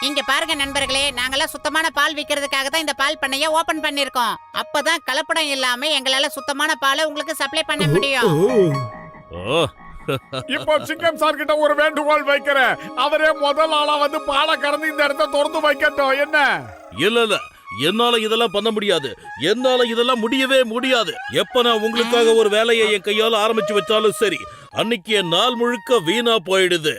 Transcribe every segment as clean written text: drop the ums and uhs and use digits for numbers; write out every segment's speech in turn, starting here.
இங்க பாருங்க நண்பர்களே, நாங்கெல்லாம் சுத்தமான பால் விக்கிறதுக்காக தான் இந்த பால் பண்ணைய ஓபன் பண்ணிருக்கோம். அப்பதான் கலப்படம் இல்லாம எங்களால சுத்தமான பாலை உங்களுக்கு சப்ளை பண்ண முடியும். ஓ, இப்போ சிங்கம் சார் கிட்ட ஒரு வேண்டுகோள் வைக்கிறேன். அவரே முதல் ஆளா வந்து பாலை கறந்து இந்த இடத்த திறந்து வைக்கட்டும். என்ன? இல்ல என்னால இதெல்லாம் பண்ண முடியாது. என்னால இதெல்லாம் முடியவே முடியாது. எப்ப நான் உங்களுக்காக ஒரு வேலையை என் கையால ஆரம்பிச்சு வச்சாலும் சரி, அன்னைக்கு என் நாள் முழுக்க வீணா போயிடுது.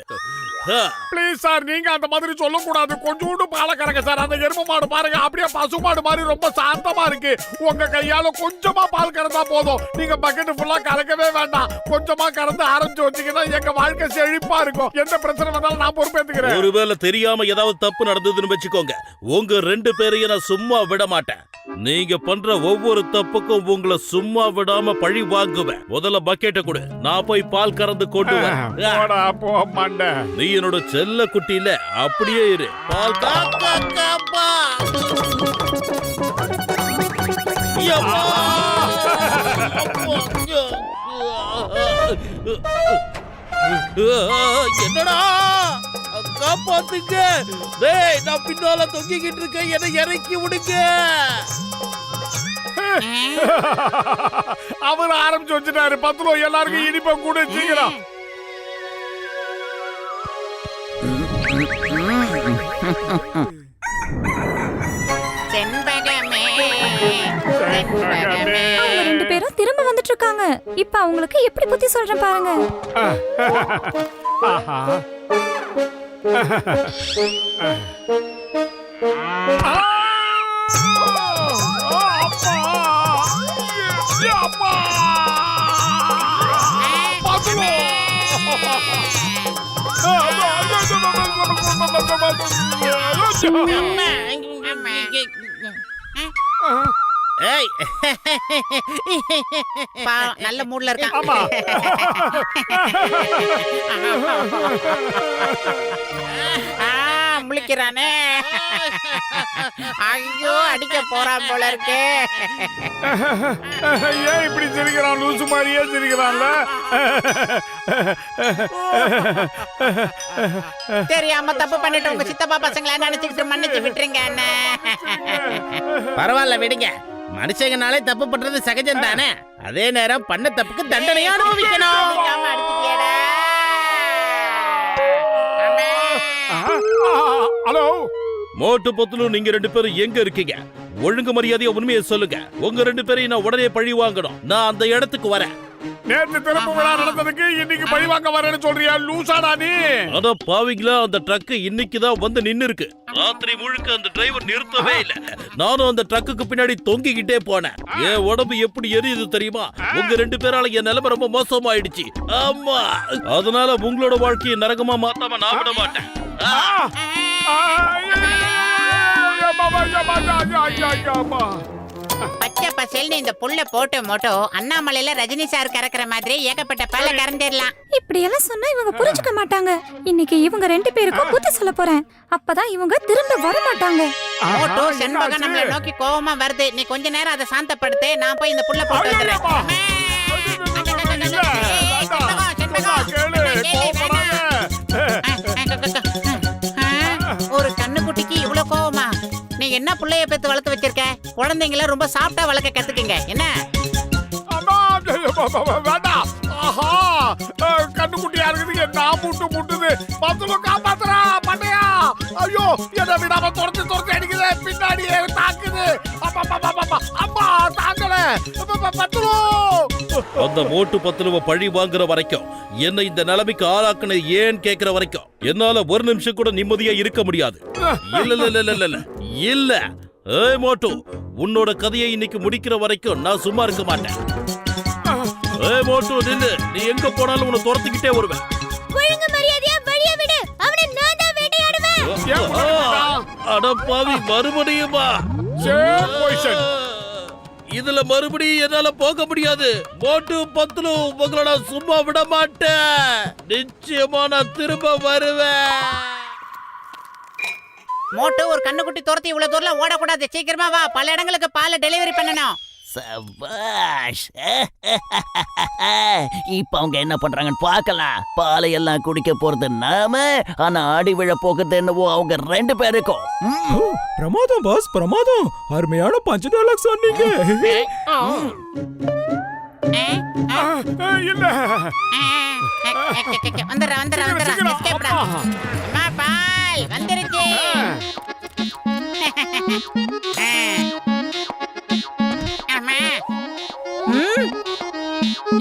ப்ளீஸ் சார், நீங்க அந்த மாதிரி சொல்ல கூடாது. கொஞ்சோண்டு பாலை கறங்க சார். அந்த எருமை மாடு பாருங்க, அப்படியே பசு மாடு மாதிரி ரொம்ப சாந்தமா இருக்கு. உங்க கையால கொஞ்சமா பால் கறந்தா போதும். நீங்க பக்கெட் ஃபுல்லா கறக்கவே வேண்டாம். கொஞ்சமா கறந்து ஆரம்பிச்சு வச்சீங்கன்னா எங்க வாழ்க்கை செழிப்பா இருக்கும். எந்த பிரச்சனை வந்தாலும் நான் பொறுப்பேத்துக்கிறேன். ஒருவேளை தெரியாம ஏதாவது தப்பு நடந்ததுன்னு வச்சுக்கோங்க, உங்க 2 பேரையும் நான் சும்மா விட மாட்டேன். நீங்க பண்ற ஒவ்வொரு தப்புக்கும் உங்களை சும்மா விடாம பழி வாங்குவேன். முதல்ல பக்கெட்டை கொடு, நான் போய் பால் கறந்து கொண்டு வரேன். போடா, போ மண்டை. நீ என்னோட செல்ல குட்டியில அப்படியே இரு. பால் என்னடா காப்பாத்துங்க. டேய், நான் பின்னால தொங்கிக்கிட்டு இருக்கேன், என்னை இறக்கி விடுங்க. அவர் ஆரம்பிச்சு வச்சுட்டாரு. 10 ரூபா எல்லாருக்கும் இனிப்ப கூட சீக்கிரம். செண்பகமே, செண்பகமே. அவங்க 2 பேரும் திரும்ப வந்துட்டு இருக்காங்க. இப்ப அவங்களுக்கு எப்படி புத்தி சொல்றேன் பாருங்க. ஆஹா. ஏய், நல்ல மூட்ல இருக்கான். ஆமா. முழிக்கிறானே. ஐயோ, அடிக்க போறான் போல இருக்கு. ஏன் இப்படி சிரிக்கிறான்? லூசு மாதிரியே சிரிக்கிறான்ல. தெரியாம தப்பு பண்ணிட்டு உங்க சித்தப்பா பசங்களா நினைச்சுக்கிட்டு மன்னிச்சு விட்டுருங்க. பரவாயில்ல விடுங்க. மனுஷங்கனாலே தப்பு பண்றது சகஜம் தானே. அதே நேரம் பண்ண தப்புக்கு தண்டனையா அனுபவிக்கணும். ஹலோ மோட்டு பொத்துலு, நீங்க 2 பேரும் எங்க இருக்கீங்க? ஒழுங்கு மரியாதையா உண்மையை சொல்லுங்க. உங்க 2 பேரையும் நான் உடனே பழி வாங்கணும். நான் அந்த இடத்துக்கு வரேன். நேத்து திறப்பு விழா நடந்ததுக்கு இன்னைக்கு பழி வாங்க வரேன்னு சொல்றியா? லூசாடா நீ. அட பாவிங்களா, அந்த ட்ரக் இன்னைக்கு தான் வந்து நின்னு இருக்கு. ராத்திரி முழுக்க அந்த டிரைவர் நிறுத்தவே இல்ல. நானும் அந்த ட்ரக்குக்கு பின்னாடி தொங்கிக்கிட்டே போனேன். என் உடம்பு எப்படி எரியுது தெரியுமா? உங்க 2 பேரால என் நிலைமை ரொம்ப மோசமாயிடுச்சு. ஆமா, அதனால உங்களோட வாழ்க்கையை நரகமா மாத்தாம நான் விட மாட்டேன். பச்சை பசேல்னு இந்த புள்ள போட்டு மோட்டோ அண்ணாமலையில ரஜினி சார் கறக்குற மாதிரி ஏகப்பட்ட பால கறந்துடலாம். இப்படி எல்லாம் சொன்னா இவங்க புரிஞ்சுக்க மாட்டாங்க. இன்னைக்கு இவங்க 2 பேருக்கும் புத்தி சொல்ல போறேன். அப்பதான் இவங்க திரும்ப வர மாட்டாங்க. மோட்டோ செண்பகம் நம்மள நோக்கி கோவமா வருது. நீ கொஞ்ச நேரம் அதை சாந்தப்படுத்து. நான் போய் இந்த புள்ள போட்டு வந்துடுறேன். ஒரு கண்ணுக்குட்டிக்கு இவ்வளவு கோவமா? நீ என்ன புள்ளைய பெத்து வளர்த்து வச்சிருக்க? குழந்தைங்கள ரொம்ப சாப்பிட்டா வளர்க்க கத்துக்குங்க. என்ன வேண்டாம். ஆஹா, கண்ணுக்குட்டியா இருக்குது. என்ன முட்டுது. பத்துல காப்பாத்துறா பண்டையா. ஐயோ, என்ன விடாம துரத்து அடிக்குது. பின்னாடி தாக்குது. அம்மா தாங்கல. பத்துலோ. அந்த மோட்டு பத்துலுவ பழி வாங்குற வரைக்கும், என்ன இந்த நிலைமைக்கு ஆளாக்குன ஏன் கேக்குற வரைக்கும் என்னால ஒரு நிமிஷம் கூட நிம்மதியா இருக்க முடியாது. இல்ல ஏய் மோட்டு, உன்னோட கதையை இன்னைக்கு முடிக்கிற வரைக்கும் நான் சும்மா இருக்க மாட்டேன். ஏய் மோட்டு, நில்லு. நீ எங்க போனாலும் உன்னை துரத்திக்கிட்டே வருவேன். ஒழுங்கு மரியாதையா வழிய விடு. அவனை நான் தான் வேட்டையாடுவேன். அட பாவி, மறுபடியுமா? இதுல மறுபடியும் என்னால போக முடியாது. மோட்டு பத்துலு, உங்களை நான் சும்மா விட மாட்டேன். நிச்சயமா நான் திரும்ப வருவேன். மோட்டோ, ஒரு கண்ணுக்குட்டி துரத்தி இவ்வளவு தூரம் ஓடக்கூடாது. சீக்கிரமா வா, பல இடங்களுக்கு பாலை டெலிவரி பண்ணணும். சபாஷ். இப்ப அவங்க என்ன பண்றாங்கன்னு பார்க்கலாம். பாலை எல்லாம் குடிக்க போறது நாம, ஆனா ஆடி விழ போகிறது என்னவோ அவங்க 2 பேருக்கும். பிரமாதம் பாஸ், பிரமாதம். அருமையான பஞ்ச டைலாக் சொன்னீங்க. இல்ல வந்துடுறேன் எஸ்கேப்டா. அம்மா பால் வந்துருச்சு. அம்மா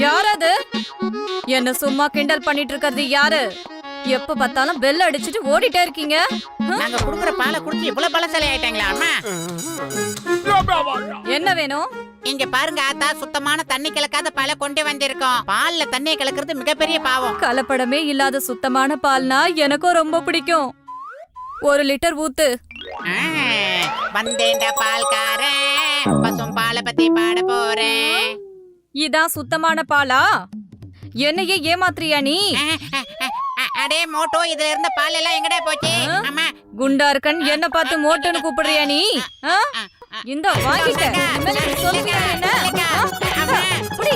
யார் அது? என்ன சும்மா கிண்டல் பண்ணிட்டு இருக்கிறது யாரு? எப்ப பார்த்தாலும் பெல் அடிச்சிட்டு ஓடிட்டே இருக்கீங்க. நாங்க குடுக்குற பாலை குடிச்சு இவ்வளவு பலசாலி ஆயிட்டாங்களா அம்மா? என்ன வேணும்? இங்க பாருங்க ஆத்தா, சுத்தமான தண்ணி கலக்காத பாலை கொண்டு வந்திருக்கோம். பால்ல தண்ணியை கலக்கிறது மிகப்பெரிய பாவம். கலப்படமே இல்லாத சுத்தமான பால்னா எனக்கும் ரொம்ப பிடிக்கும். 1 லிட்டர் ஊத்து. வந்தேன்டா பால்காரன், பசும் பாலை பத்தி பாட போறேன். இதான் சுத்தமான பாலா? என்னையே ஏமாத்துறியா நீ? அடே மோட்டோ, இதுல இருந்த பால் எல்லாம் எங்கடா போச்சு? அம்மா குண்டா இருக்கன் என்ன பார்த்து மோட்டோன்னு கூப்பிடுறியா நீ? இந்த வாங்கிட்ட. இனிமேல் நீ சொல்லுவியா என்ன? புடி.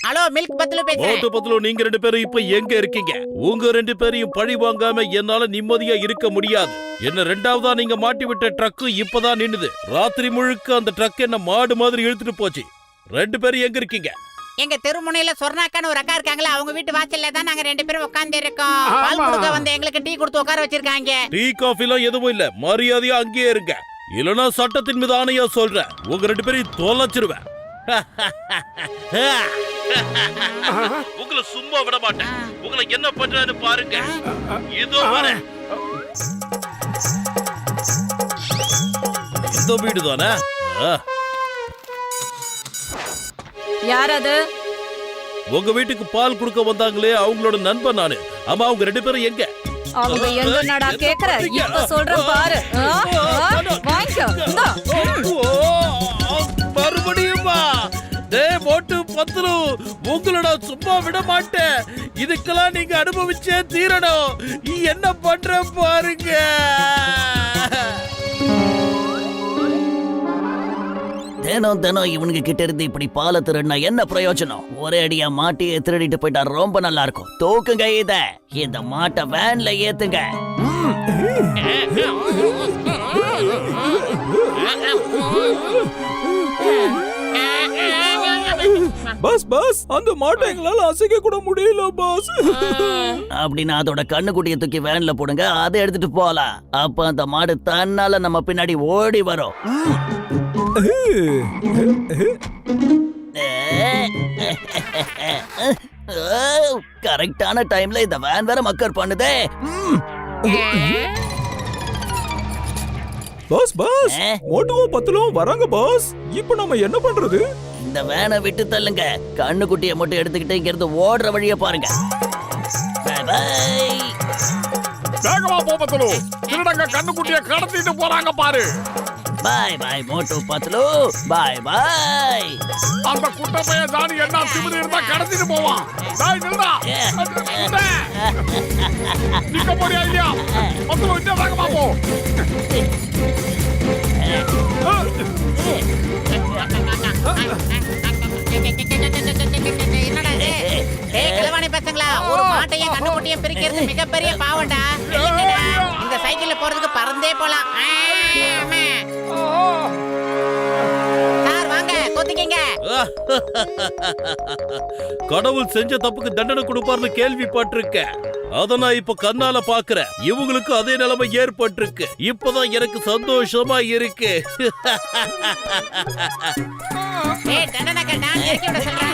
ஹலோ, மில்க் பத்லு பேசுறேன். மோட்டு பத்லு, நீங்க 2 பேரும் இப்ப எங்க இருக்கீங்க? உங்க 2 பேரையும் பழி வாங்காம என்னால நிம்மதியா இருக்க முடியாது. என்ன 2வதா நீங்க மாட்டி விட்ட ட்ரக் இப்பதான் நின்னுது. ராத்திரி முழுக்க அந்த ட்ரக் என்ன மாடு மாதிரி இழுத்துட்டு போச்சு. 2 பேரும் எங்க இருக்கீங்க? எங்க தெருமுனையில சொர்ணாக்கான்னு ஒரு அக்கா இருக்காங்களா, அவங்க வீட்டு வாசல்ல தான் நாங்க 2 பேரும் உட்கார்ந்து இருக்கோம். பால் கொடுக்க வந்து எங்களுக்கு டீ கொடுத்து உட்கார வச்சிருக்காங்க. டீ காஃபிலாம் எதுவும் இல்ல, மரியாதையா அங்கேயே இருங்க. இல்லனா சட்டத்தின் மீது ஆணையா சொல்றேன், உங்க 2 பேரையும் தொலைச்சிருவேன். உங்களை சும்மா விட மாட்டேன். உங்களை என்ன பண்றேன்னு பாருங்க. இதோ வரேன். இந்த வீடு தானே? யார் அது? உங்க வீட்டுக்கு பால் கொடுக்க வந்தாங்களே, அவங்களோட நண்பன் நானு. ஆமா, அவங்க 2 பேரும் எங்க? அவங்க எங்க நடா கேக்குற? இப்ப சொல்றேன் பாரு. வாங்கிக்கோ. இந்தா. மறுபடியுமா? டேய் மோட்டு பத்லு, உங்களை நான் சும்மா விட மாட்டேன். இதுக்கெல்லாம் நீங்க அனுபவிச்சே தீரணும். என்ன பண்ற பாருங்க. தினம் இவனுங்க கிட்ட இருந்து இப்படி பாலை திருடினா என்ன பிரயோஜனம்? ஒரே அடியா மாட்டியை திருடிட்டு போயிட்டா ரொம்ப நல்லா இருக்கும். தூக்குங்க இத, இந்த மாட்டை வேன்ல ஏத்துங்க. பாஸ் பாஸ், அந்த மாட்டை எங்களால அசைக்க கூட முடியல பாஸ். அப்படின்னா அதோட கண்ணுக்குட்டியை தூக்கி வேன்ல போடுங்க, அதை எடுத்துட்டு போலாம். அப்ப அந்த மாடு தன்னால நம்ம பின்னாடி ஓடி வரும். கரெக்டான டைம்ல இந்த வேன் வேற மக்கர் பண்ணுதே. பாஸ் பாஸ், மோட்டுவும் பத்லும் வராங்க பாஸ். இப்போ நம்ம என்ன பண்றது? இந்த வேனை விட்டு தள்ளுங்க. கண்ணுக்குட்டியை மட்டும் எடுத்துக்கிட்டு இங்க இருந்து ஓடுற வழியை பாருங்க. Bye bye. வேகமா போ பத்லு, திருடங்க கண்ணுக்குட்டியை கடத்திட்டு போறாங்க பாரு. பாய் பாய் மோட்டு பத்லு, பாய் பாய். அந்த குட்டப்பைய தானி என்ன திமிரு இருந்தா கடத்திட்டு போவான். டேய் நில்டா. நிக்க போறியா இல்லையா? பத்லு இன்னும் வேகமா போ. என்னடா இது? டேய் கிழவாணி பசங்களா, ஒரு மாட்டையும் கண்ணுக்குட்டியும் பிரிக்கிறது மிகப்பெரிய பாவம்டா. இல்லைங்கடா, இந்த சைக்கிள்ல போறதுக்கு பறந்தே போலாம். சார் வாங்க, கொத்திக்கங்க. கடவுள் செஞ்ச தப்புக்கு தண்டனை கொடுப்பார்னு கேள்விப்பட்டிருக்கேன். அத நான் இப்ப கண்ணால பாக்குறேன். இவங்களுக்கு அதே நிலைமை ஏற்பட்டிருக்கு. இப்பதான் எனக்கு சந்தோஷமா இருக்கு. ஏய் தண்டனைக்கு டான்ஸ் இறக்கி விட சொல்றேன்.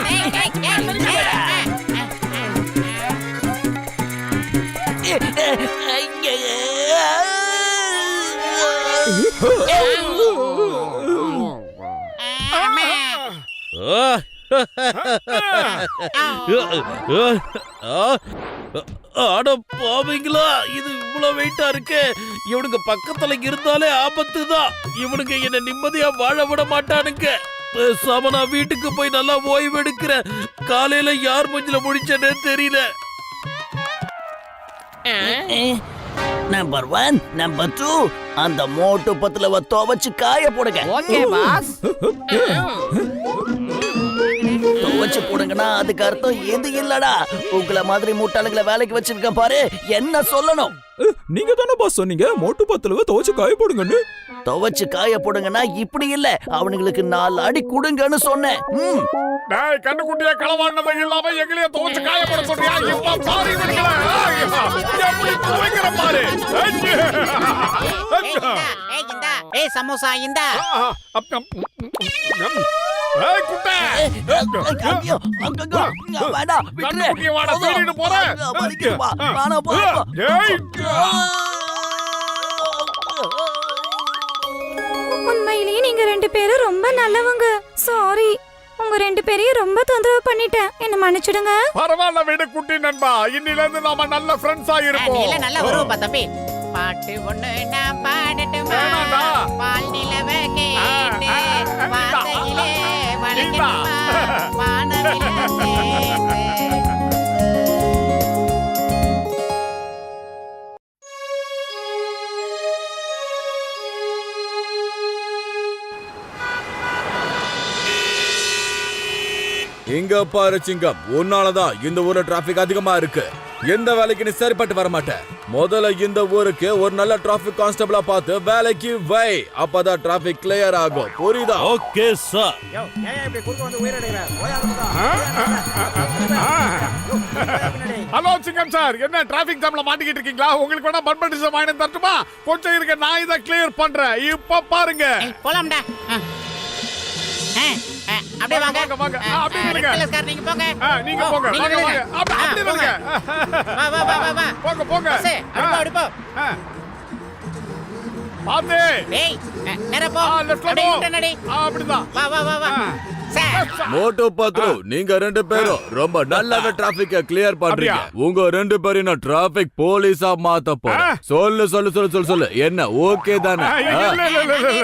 அட பாவீங்களா, இது இவ்வளவு வெயிட்டா இருக்கு. இவனுங்க பக்கத்துல இருந்தாலே ஆபத்து தான். இவனுங்க என்ன நிம்மதியா வாழ விட மாட்டானுங்க. பேசாம நான் வீட்டுக்கு போய் நல்லா ஓய்வு எடுக்கிறேன். காலையில யார் மஞ்சள முடிச்சேன்னு தெரியல. நம்பர் 1 நம்பர் 2 அந்த மோட்டு பத்துல துவச்சு காய போடுங்க. Okay pass. துவச்சு போடுங்கன்னா அதுக்கு அர்த்தம் எது இல்லடா. உங்களை மாதிரி முட்டாளுங்களை வேலைக்கு வச்சிருக்க பாரு, என்ன சொல்லணும்? நீங்க தானே பாஸ் சொன்னீங்க மோட்டு பத்துல துவச்சு காய போடுங்கன்னு. துவச்சு காய போடுங்கன்னா இப்படி இல்ல, அவனுங்களுக்கு 4 அடி கொடுங்கன்னு சொன்னேன். டேய் கண்ணுக்குட்டியே களவாண்டதை இல்லாம எங்களையே துவச்சு காயப்பட சொல்றியா? இப்ப பாரு இவனுங்களே. எப்படி துவைக்கிற பாரு. ஏய் சமோசா இந்தா. ஏய் குட்டே. ஐயோ, அங்கங்க, வேண்டாம், விட்டுரு. கண்ணுக்குட்டியே வாடா, தூக்கிட்டு போறேன். வலிக்குதுப்பா, வேணாம், போ. ஏய். உண்மையிலேயே நீங்க 2 பேரும் ரொம்ப நல்லவங்க. சாரி, உங்க 2 பேரையும் ரொம்ப தொந்தரவு பண்ணிட்டேன். என்ன மன்னிச்சிடுங்க. பரவாயில்ல விடு குட்டி நண்பா, இன்னில இருந்து நாம நல்ல ஃப்ரெண்ட்ஸா நீ இருப்போம். எல்லாம் நல்லா வருவப்பா தம்பி. பாட்டு ஒண்ணு நான் பாடட்டுமா? வேணாம்டா. பால் நிலவ கேட்டு வார்த்தையிலே வளைக்கணுமா? வானவில்லை கேட்டு. இங்க பாரு சிங்கம், உன்னாலதான் இந்த ஊர்ல டிராபிக் அதிகமா இருக்கு. எந்த வேலைக்கு நீ சரிப்பட்டு வர மாட்ட. முதல்ல இந்த ஊருக்கு ஒரு நல்ல டிராபிக் கான்ஸ்டபிளா பார்த்து வேலைக்கு வை. அப்பதான் டிராபிக் கிளியர் ஆகும். புரியுதா? Okay sir. ஹலோ சிங்கம் சார், என்ன டிராபிக் ஜாம்ல மாட்டிக்கிட்டு இருக்கீங்களா? உங்களுக்கு வேணா பர்மிஷன் வாங்கி தரட்டுமா? கொஞ்சம் இருக்க, நான் இதை கிளியர் பண்றேன். இப்ப பாருங்க. ஏய், போலாம்டா. அப்படியே வாங்க. வாங்க. அப்படியே நில்லுங்க. சார் நீங்க போங்க. நீங்க போங்க. நீங்க வாங்க நில்லுங்க. வாங்க. அப்படியே நில்லுங்க. வா வா வா வா வா. போங்க போங்க. பஸ் அப்படி போ. பாத்து. ஏய் நேரா போ. லெஃப்ட்ல போ. அப்படியே யூட்டன் அடி. அப்படிதான். வா வா வா வா. சார் மோட்டோ பத்ரு, நீங்க 2 பேரும் ரொம்ப நல்லாவே டிராபிக்க கிளியர் பண்றீங்க. உங்க 2 பேரும் நான் டிராபிக் போலீஸா மாத்த போறேன். சொல்லு சொல்லு சொல்லு சொல்லு சொல்லு. என்ன ஓகே தானே?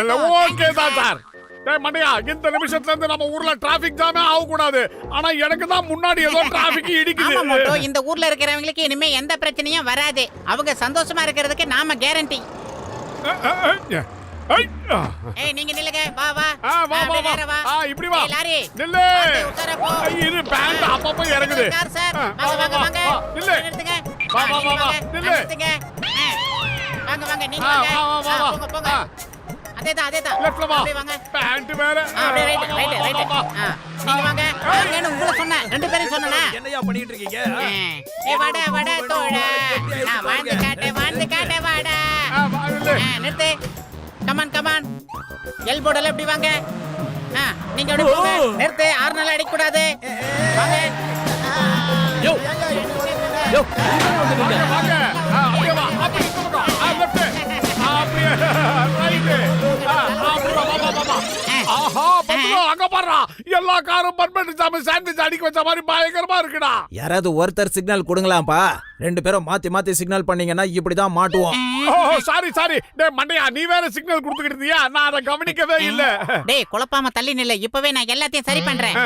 இல்ல ஓகே தான் சார். டேய் மண்டையா, இந்த நிமிஷத்துல இருந்து நம்ம ஊர்ல டிராபிக் ஜாமே ஆக கூடாது. ஆனா எனக்கு தான் முன்னாடி ஏதோ டிராபிக் இடிக்குது. ஆமா மோட்டோ, இந்த ஊர்ல இருக்கிறவங்களுக்கு இனிமே எந்த பிரச்சனையும் வராது. அவங்க சந்தோஷமா இருக்கிறதுக்கு நாம கேரண்டி. ஏய் நீங்க நில்லுங்க. வா வா. வா வா நேரா வா. இப்படி வா. ஏய் லாரி நில்லு. உட்கார போ. இது பேண்ட் அப்பப்ப இறங்குது. சார் சார் வாங்க வாங்க வாங்க. நில்லு. நிறுத்துங்க. வா வா வா வா. நில்லு. நிறுத்துங்க. வாங்க வாங்க நீங்க வாங்க. வா வா போங்க போங்க. அதேதான் அதேதான். லெஃப்ட்ல வா. அப்படியே வாங்க. பேண்ட் வேற. அப்படியே ரைட் ரைட் ரைட். நீங்க வாங்க. வாங்கன்னு உங்களை சொன்னேன். 2 பேரும் சொன்னேனா? என்னையா பண்ணிட்டு இருக்கீங்க? ஏய் வாடா வாடா தோடா. நான் வாழ்ந்து காட்ட வாடா. நிறுத்து. Come on come on. எல்போர்டுல இப்படி வாங்க. நீங்க அப்படியே போங்க. நிறுத்து. 6 நாள் அடிக்க கூடாது. வாங்க. யோ யோ வாங்க. அப்படியே வா. அப்படி போங்க. லெஃப்ட். அப்படியே ரைட். அப்படி வா வா வா வா. ஆஹா, பத்துலோ அங்க பாருடா. எல்லா காரும் பர்மிட் ஜாம் சாண்ட்விச் அடிக்க வச்ச மாதிரி பயங்கரமா இருக்குடா. யாராவது ஒருத்தர் சிக்னல் கொடுங்களாம்ப்பா. 2 பேரும் மாத்தி மாத்தி சிக்னல் பண்ணீங்கன்னா இப்படிதான் மாட்டுவோம். Sorry sorry. டேய் மண்டையா, நீ வேற சிக்னல் கொடுத்துக்கிட்டு இருந்தியா? நான் அதை கவனிக்கவே இல்ல. டேய் குழப்பாம தள்ளி நில்ல. இப்பவே நான் எல்லாத்தையும் சரி பண்றேன்.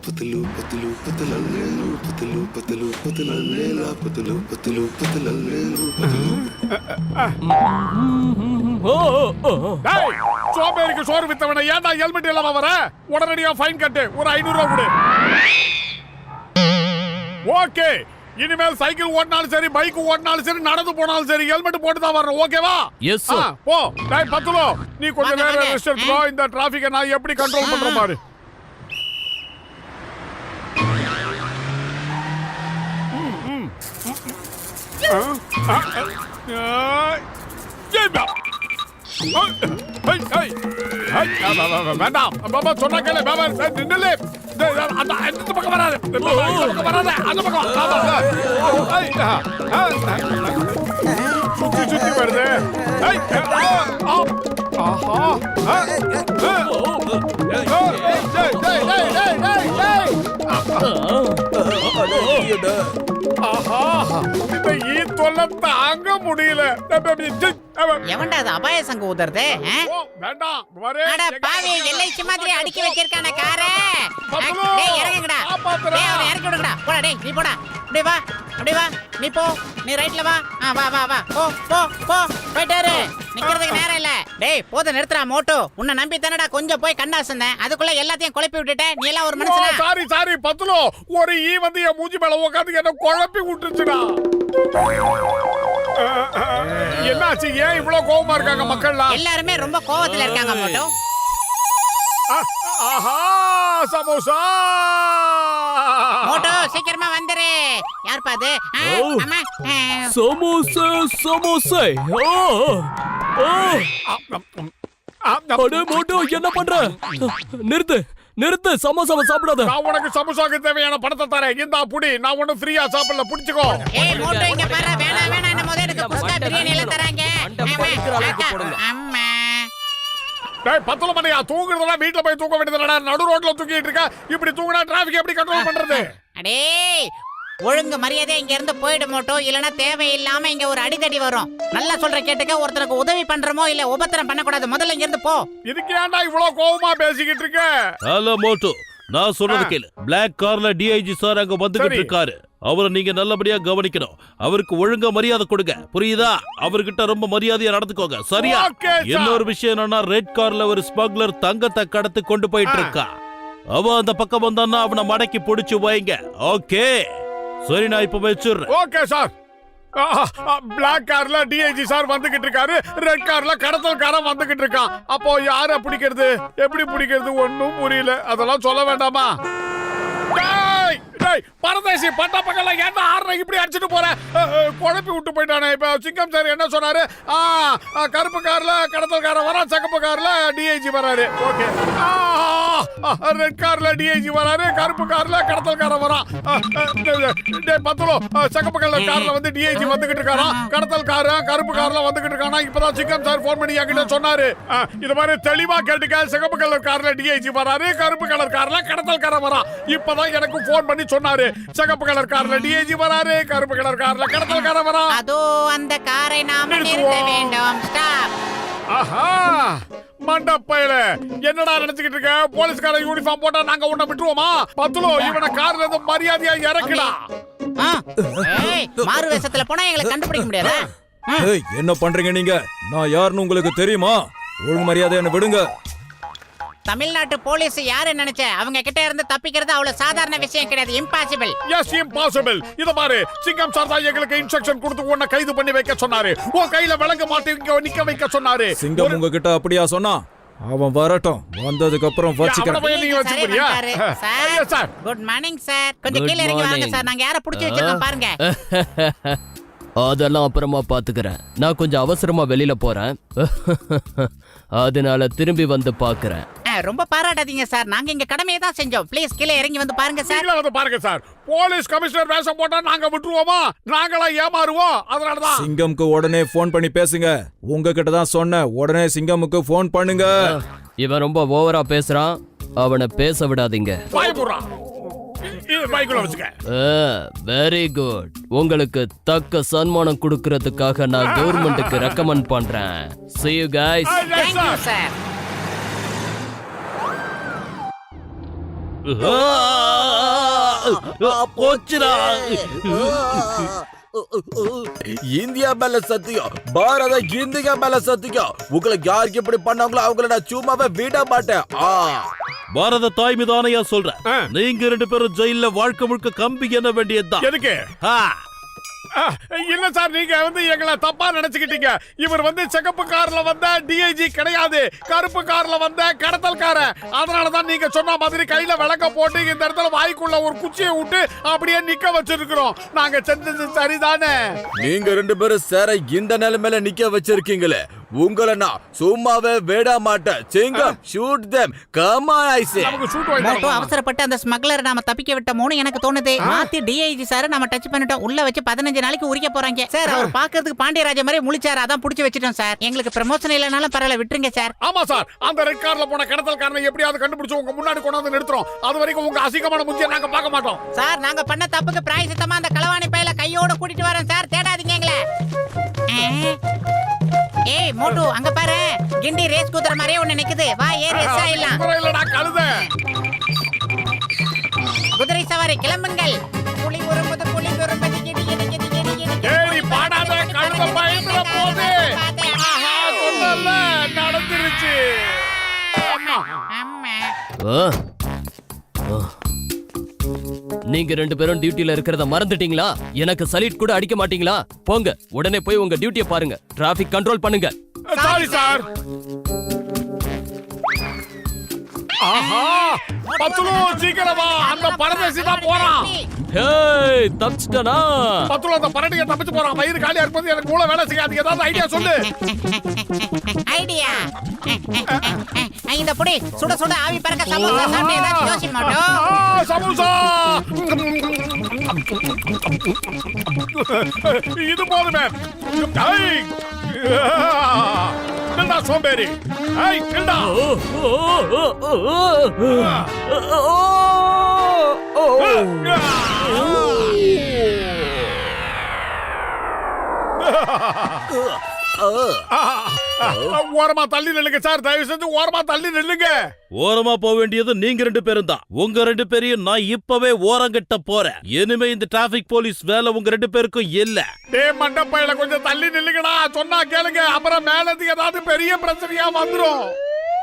पतलू पतलू पतलल्लेलू पतलू पतलू पतलल्लेला पतलू पतलू पतलल्लेलू पतलू டேய் சோபேருக்கு சோறு வித்தவன ஏன்டா ஹெல்மெட் இல்லாம வர? உடனடியா ஃபைன் கட்டு. ஒரு 500 ரூபாய் கொடு. ஓகே, இனிமேல் சைக்கிள் ஓட்டினாலும் சரி, பைக் ஓட்டினாலும் சரி, நடந்து போனாலும் சரி, ஹெல்மெட் போட்டு தான் வரணும். ஓகேவா? Yes sir. போ. டேய் பத்துலோ, நீ கொஞ்ச வாங்க, நேரம் வாங்க. ரெஸ்ட் எடுத்துக்கோ. இந்த டிராபிக்கை நான் எப்படி கண்ட்ரோல் பண்றேன் பாரு. வேண்டாம் பாபா, சொன்னா கேளு பாபா. நில்லு. அந்த பக்கம் வராது. அந்த பக்கம் சுத்தி சுத்தி வருது. ஆஹா, இந்த ஈ தொல்லை தாங்க முடியல. எவன்டா அது அபாய சங்கு ஊதுறது? ஓ, வேண்டாம் வரே. அட பாவி, எல்ஐசி மாதிரி அடுக்கி வச்சிருக்கானே காரை. பத்லு, டேய் இறங்குங்கடா. காப்பாத்துடா. டேய் அவனை இறக்கி விடுங்கடா. போடா டேய், நீ போடா. அப்படியே வா, அப்படியே வா. நீ போ, நீ ரைட்ல வா. வா வா வா. போ போ போ. போயிட்டாரு. நிக்கிறதுக்கு நேரம் இல்ல. டேய் போத நிறுத்துறா மோட்டோ. உன்னை நம்பி தானடா கொஞ்சம் போய் கண்ணாசந்தேன். அதுக்குள்ள எல்லாத்தையும் குழப்பி விட்டுட்ட. நீ எல்லாம் ஒரு மனுஷனா? சாரி பத்லு, ஒரு ஈ வந்து என் மூஞ்சி மேல உட்காந்து என்ன குழப்பி விட்டுச்சுடா. என்னாச்சு? ஏன் இவ்வளவு கோவமா இருக்காங்க மக்கள்லாம்? எல்லாருமே ரொம்ப கோவத்துல இருக்காங்க மோட்டோ. ஆஹா, சமோசா மோட்டோ சீக்கிரமா வந்துரு. யார் பாது? அம்மா. சமோசா சமோசா. அட மோட்டோ, என்ன பண்ற? நிறுத்து நிறுத்து, சமோசாவை சாப்பிடாத. நான் உனக்கு சமோசாக்கு தேவையான பணத்தை தரேன். இந்தா புடி. நான் ஒண்ணும் ஃப்ரீயா சாப்பிடல, புடிச்சுக்கோ. ஏய் மோட்டோ இங்க பாரு. வேணாம் என்ன முதல்ல எனக்கு குஸ்கா பிரியாணி எல்லாம் தராங்க. அம்மா. டேய் பத்தல மணியா, தூங்குறதெல்லாம் வீட்ல போய் தூங்க வேண்டியதுடா. நடு ரோட்ல தூங்கிட்டு இருக்க. இப்படி தூங்குனா டிராஃபிக் எப்படி கண்ட்ரோல் பண்றது? அடே ஒழுங்கு மரியாதை இங்க இருந்து போயிடு மோட்டோ. இல்லனா தேவையில்லாம இங்க ஒரு அடிதடி வரும். நல்லா சொல்ற கேட்டுக்க. ஒருத்தருக்கு உதவி பண்றமோ இல்ல உபத்திரம் பண்ணக்கூடாது. முதல்ல இங்க இருந்து போ. இதுக்கு ஏன்டா இவ்வளவு கோவமா பேசிக்கிட்டு இருக்க? ஹலோ மோட்டோ, நான் சொல்றது கேளு. பிளாக் கார்ல டிஐஜி சார் அங்க வந்துகிட்டு இருக்காரு. அவரை நீங்க நல்லபடியா கவனிக்கணும். அவருக்கு ஒழுங்கா மரியாதை கொடுங்க, புரியுதா? அவர்கிட்ட ரொம்ப மரியாதையா நடந்துக்கோங்க, சரியா? Okay, sir. இன்னொரு விஷயம் என்னன்னா, ரெட் கார்ல ஒரு ஸ்மக்லர் தங்கத்தை கடத்தி கொண்டு போயிட்டு இருக்கா. அவன் அந்த பக்கம் வந்தான்னா அவனை மடக்கி பிடிச்சு வைங்க. ஓகே சரி, நான் இப்ப வச்சிடுறேன். Okay sir. பிளாக் கார்ல டிஐஜி சார் வந்துகிட்டு இருக்காரு. ரெட் கார்ல கடத்தல்காரன் வந்துகிட்டு இருக்கான். அப்போ யார பிடிக்கிறது, எப்படி பிடிக்கிறது ஒண்ணும் புரியல. அதெல்லாம் சொல்ல வேண்டாமா? டேய் டேய், பரதேசி பட்டா பக்கல ஏன்டா ஆற இப்படி அடிச்சிட்டு போற? குழப்பி விட்டு போயிட்டானே. இப்ப சிங்கம் சார் என்ன சொன்னாரு? கருப்பு கார்ல கடத்தல்காரன் வரா, சிகப்பு கார்ல டிஐஜி வராரு. ஓகே. ரெட் கார்ல டிஐஜி வராரு, கருப்பு கார்ல கடத்தல்காரன் வரா. டேய் பத்துலோ, சிகப்பு கார்ல வந்து டிஐஜி வந்துகிட்டு இருக்காரா, கடத்தல்காரன் கருப்பு கார்ல வந்துகிட்டு இருக்கானா. இப்பதான் சிங்கம் சார் போன் பண்ணி என்கிட்ட சொன்னாரு. இது மாதிரி தெளிவா கேட்டுக்க. சிகப்பு கலர் கார்ல டிஐஜி வராரு, கருப்பு கலர் கார்ல கடத்தல்காரன் வரா. இப்பதான் எனக்கு போன் பண்ணி சொன்னாரு. சிகப்பு கலர் கார்ல டிஐஜி வராரு, கருப்பு கலர் கார்ல கடத்தல்காரன் வரா. அதோ அந்த காரை நாம நிறுத்த வேண்டும். ஸ்டாப். ஆஹா, மண்டப்பையில என்னடா நினைச்சுக்கிட்டு இருக்க? போலீஸ்கார யூனிஃபார்ம் போட்டா நாங்க உன்னை விட்டுருவோமா? பத்துலோ, இவனை கார்ல இருந்து மரியாதையா இறக்குடா. ஏய், மாறு வேஷத்துல போனா எங்களை கண்டுபிடிக்க முடியாதா? ஏய், என்ன பண்றீங்க நீங்க? நான் யாருன்னு உங்களுக்கு தெரியுமா? ஒழுங்கு மரியாதை என்ன விடுங்க. தமிழ்நாட்டு போலீஸ் யாரு நினைச்ச? அவங்க கிட்ட இருந்து தப்பிக்கிறது அவ்வளவு சாதாரண விஷயம் கிடையாது. இம்பாசிபிள். Yes, impossible. இத பாரு, சிங்கம் சார் தான் எங்களுக்கு இன்ஸ்ட்ரக்ஷன் கொடுத்து உன்னை கைது பண்ணி வைக்க சொன்னாரு. உன் கையில விலங்க மாட்டி இங்க நிக்க வைக்க சொன்னாரு. சிங்கம் உங்ககிட்ட அப்படியா சொன்னா? அவன் வரட்டும், வந்ததுக்கு அப்புறம் வச்சுக்கிறேன். Good morning sir. கொஞ்சம் கீழ இறங்கி வாங்க சார். நாங்க யாரை புடிச்சு வச்சிருக்கோம் பாருங்க. அதெல்லாம் அப்புறமா பாத்துக்கிறேன். நான் கொஞ்சம் அவசரமா வெளியில போறேன். அதனால திரும்பி வந்து பாக்குறேன். ரொம்ப பாராட்டாதீங்க சார். நாங்க இங்க கடமையை தான் செஞ்சோம். ப்ளீஸ் கீழே இறங்கி வந்து பாருங்க சார். கீழே வந்து பாருங்க சார். போலீஸ் கமிஷனர் வேஷம் போட்டா நாங்க விட்டுருவோமா? நாங்களா ஏமாறுவோம்? அதனாலதான் சிங்கம்க்கு உடனே போன் பண்ணி பேசுங்க. உங்ககிட்ட தான் சொன்னேன், உடனே சிங்கமுக்கு போன் பண்ணுங்க. இவன் ரொம்ப ஓவரா பேசுறான். அவனை பேச விடாதீங்க. Very good. உங்களுக்கு தக்க சன்மானம் கொடுக்கறதுக்காக நான் கவர்மெண்ட்டுக்கு ரெக்கமெண்ட் பண்றேன். See you guys. Thank you sir. India மேல சத்தியம், பாரத இந்தியா மேல சத்தியம். உங்களுக்கு யாருக்கு எப்படி பண்ணாங்களோ அவங்கள நான் சும்மாவே விட மாட்டேன். பாரத தாய் மீது ஆணையா சொல்றேன், நீங்க 2 பேரும் ஜெயில வாழ்க்கை முழுக்க கம்பி என்ன வேண்டியதுதான். எதுக்கு? இல்ல சார், நீங்க வந்து எங்களை தப்பா நினைச்சுக்கிட்டீங்க. இவர் வந்து சிகப்பு கார்ல வந்த டிஐஜி கிடையாது, கருப்பு கார்ல வந்த கடத்தல்காரன். அதனாலதான் நீங்க சொன்ன மாதிரி கையில விளக்க போட்டு இந்த இடத்துல வாய்க்குள்ள ஒரு குச்சியை விட்டு அப்படியே நிக்க வச்சிருக்கிறோம். நாங்க செஞ்சது சரிதானே? நீங்க 2 பேரும் சேர இந்த நிலைமையில நிக்க வச்சிருக்கீங்களே, உங்களை நான் சும்மாவே விட மாட்டேன் சிங்கம் shoot them come on I say நமக்கு ஷூட் வாங்கி மோட்டோ அவசரப்பட்டு அந்த ஸ்மக்லர் நாம தப்பிக்க விட்டோமோன்னு எனக்கு தோணுது. மாத்தி டிஐஜி சார் நம்ம டச் பண்ணிட்டோம். உள்ள வச்சு 15 நாளைக்கு உரிக்க போறாங்க சார். அவர் பாக்கிறதுக்கு பாண்டியராஜ மாதிரி முழிச்சாரு. அதான் புடிச்சு வச்சிட்டோம் சார். எங்களுக்கு ப்ரமோஷன் இல்லனாலும் பரவாயில்ல, விட்டுருங்க சார். ஆமா சார், அந்த ரெட் கார்ல போன கடத்தல்காரனை எப்படியாவது கண்டுபிடிச்சு உங்க முன்னாடி கொண்டு வந்து நிறுத்துறோம். அது வரைக்கும் உங்க அசிங்கமான முஞ்சியை நாங்க பார்க்க மாட்டோம் சார். நாங்க பண்ண தப்புக்கு பிராயசித்தமா அந்த களவாணி பையில கையோட கூட்டிட்டு வரேன் சார். தேடாதீங்க எங்களை. ஏய் மோட்டு, அங்க பாரு, கிண்டி ரேஸ் குதிரை மாதிரியே ஒண்ணு நிக்குது. வா ஏறி எஸ்ஸா இல்லலாம். இல்லடா கழுத. குதிரை சவாரி கிளம்புங்கள். புலி உருமுது புலி உருமுது கிடி கிடி கிடி கிடி கிடி. ஏய் பாடாத, கழுத பயந்துற போகுது. ஆஹா, சொன்னல நடந்துருச்சு. அம்மா அம்மா. நீங்க 2 பேரும் டியூட்டில இருக்கிறத மறந்துட்டீங்களா? எனக்கு சலீட் கூட அடிக்க மாட்டீங்களா? போங்க, உடனே போய் உங்க டியூட்டியை பாருங்க. டிராபிக் கண்ட்ரோல் பண்ணுங்க. Sorry sir. ஆஹா, பத்துலு சீக்கிரம் வா. அந்த பரதேசி தான் போறான். ஹேய், தப்பிச்சிட்டனா? பத்துலு அந்த பரடியை தப்பிச்சு போறான். வயிறு காலியா இருக்கும்போது எனக்கு மூளை வேலை செய்யாது. ஏதாவது ஐடியா சொல்லு. ஐடியா இந்த புடி சுட சுட ஆவி பறக்க சமோசா சாப்பிட்டு ஏதாவது யோசி மாட்டோம். சமோசா இது போதுமே. கிண்டா சோம்பேறி. கிண்டா. ஓரமா தள்ளி நில்லுங்க சார். தயவு செஞ்சு ஓரமா தள்ளி நில்லுங்க. ஓரமா போக வேண்டியது நீங்க 2 பேரும் தான். உங்க 2 பேரையும் நான் இப்பவே ஓரங்கட்ட போறேன். இனிமே இந்த டிராபிக் போலீஸ் வேலை உங்க 2 பேருக்கும் இல்ல. டேய் மண்டப்பையில கொஞ்சம் தள்ளி நில்லுங்கடா. சொன்னா கேளுங்க. அப்புறம் மேல இருந்து ஏதாவது பெரிய பிரச்சனையா வந்துரும்.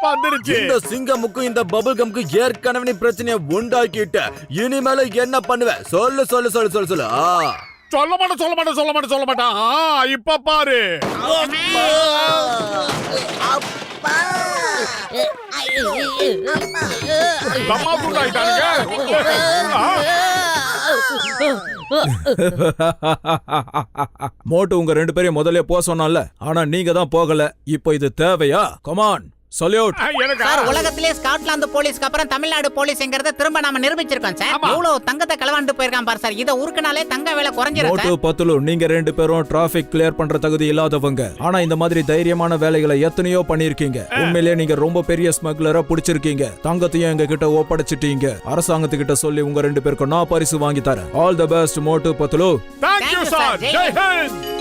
வந்துருச்சு. இந்த சிங்கமுக்கும் இந்த பபிள் கம்க்கு ஏற்கனவே பிரச்சனையை உண்டாக்கிட்ட. இனிமேல என்ன பண்ணுவ? சொல்லு சொல்லு சொல்லு சொல்லு சொல்லு. சொல்ல மாட்டேன். இப்ப பாரு. அம்மா தூண்டாயிட்டானுங்க. மோட்டு உங்க 2 பேரையும் முதல்ல போக சொன்னால, ஆனா நீங்க தான் போகல. இப்போ இது தேவையா? Come on, salute. சார், உலகத்திலே ஸ்காட்லாந்து போலீஸ்க்கு அப்புறம் தமிழ்நாடு போலீஸ்ங்கறத திரும்ப நாம நிரூபிச்சிருக்கோம் சார். இவ்வளவு தங்கத்தை களவாண்டு போயிருக்கான் பாரு சார். இத உருக்குனாலே தங்க விலை குறைஞ்சிரும் சார். மோட்டு பத்துலு, நீங்க 2 பேரும் டிராபிக் கிளியர் பண்ற தகுதி இல்லாதவங்க. ஆனா இந்த மாதிரி தைரியமான வேலைகளை எத்தனையோ பண்ணிருக்கீங்க. உண்மையிலேயே நீங்க ரொம்ப பெரிய ஸ்மக்லரா புடிச்சிருக்கீங்க. தங்கத்தையும் எங்க கிட்ட ஒப்படைச்சிட்டீங்க. அரசாங்கத்துக்கிட்ட சொல்லி உங்க 2 பேருக்கும் நான் பரிசு வாங்கி தரேன். All the best Motu பத்துலு. Thank you sir. Jai Hind.